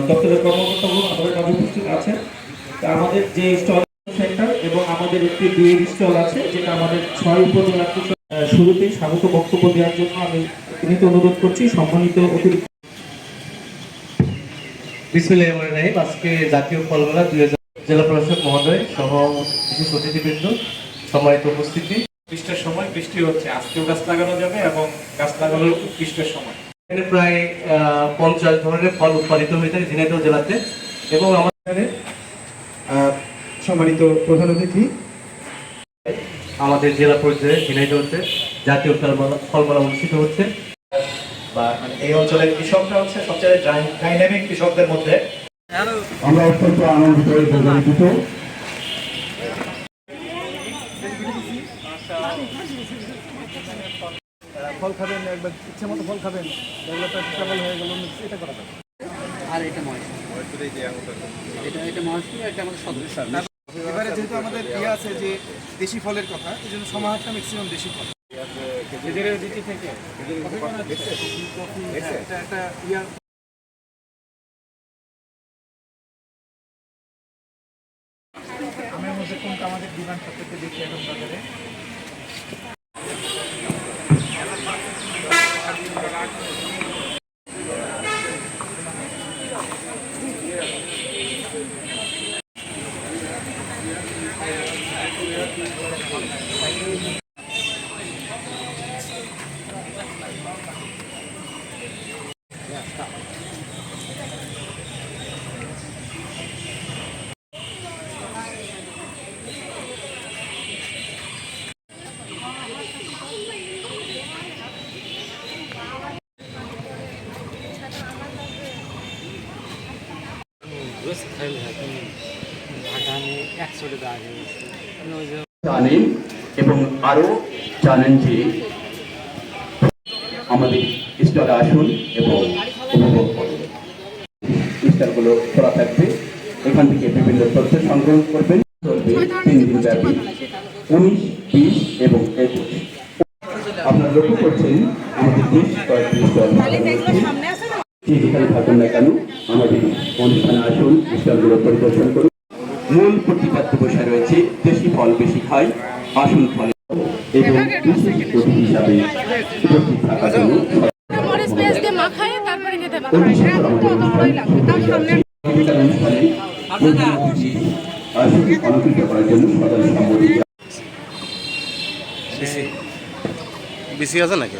দপ্তরের কর্মকর্তাগুলো আমাদের মাঝে উপস্থিত আছেন। তা আমাদের যে স্টল সেন্টার এবং আমাদের একটি বিয়ের স্টল আছে, যেটা আমাদের 6 উপজেলা কৃষক। শুরুতেই স্বাগত বক্তব্য দেওয়ার জন্য আমি বিনীত অনুরোধ করছি সম্মানিত অতিরিক্ত। বিসমিল্লাহির রহমানির রহিম। আজকে জাতীয় ফলমেলা 2000 জেলা প্রশাসক মহোদয় সহ বিশেষ অতিথিবৃন্দ, সম্মানিত উপস্থিতি। বৃষ্টির সময় বৃষ্টি হচ্ছে, আজকেও গাছ লাগানো যাবে এবং গাছ লাগানোর বৃষ্টির সময় এখানে প্রায় 50 ধরনের ফল উৎপাদিত হয়ে থাকে ঝিনাইদহ জেলাতে। এবং আমাদের সম্মানিত প্রধান অতিথি, আমাদের জেলা পর্যায়ে ঝিনাইদহতে জাতীয় ফলমেলা অনুষ্ঠিত হচ্ছে। বা মানে এই অঞ্চলের কৃষকরা হচ্ছে সবচেয়ে ডাইনামিক কৃষকদের মধ্যে। আমরা অত্যন্ত আনন্দিত গর্বিত। ফল খাবেন, একবার ইচ্ছে মতো ফল খাবেন, ট্রাভেল হয়ে গেল, এটা করা যাবে। আর এটা মহেশপুর, এটা মহেশপুর, এটা আমাদের সদস্য। এবারে যেহেতু আমাদের ইয়ে আছে যে দেশি ফলের কথা, এই জন্য সমাহারটা ম্যাক্সিমাম দেশি ফল। আমের মধ্যে কোনটা আমাদের ডিমান্ড সবথেকে বেশি এখন বাজারে? জানেন এবং আরো জানেন যে আমাদের স্টলে আসুন এবং উপভোগ করুন। স্টলগুলো খোলা থাকবে, এখান থেকে বিভিন্ন তথ্য সংগ্রহ করবেন। চলবে 3 দিন ব্যাপী, 19, 20 এবং 21। আপনারা লক্ষ্য করছেন আমাদের বেশ কয়েকটি স্টল যেখানে থাকুন না কেন আমাদের অনুষ্ঠানে আসুন, স্টলগুলো পরিদর্শন করুন। মূল প্রতিপাদ্য বসে রয়েছে দেশি ফল বেশি খাই, আসুন ফলে এবং বিশেষ অতিথি হিসাবে উপস্থিত থাকার জন্য অলঙ্কৃত করার জন্য সদয় সম্মতি। বিসি আছে নাকি?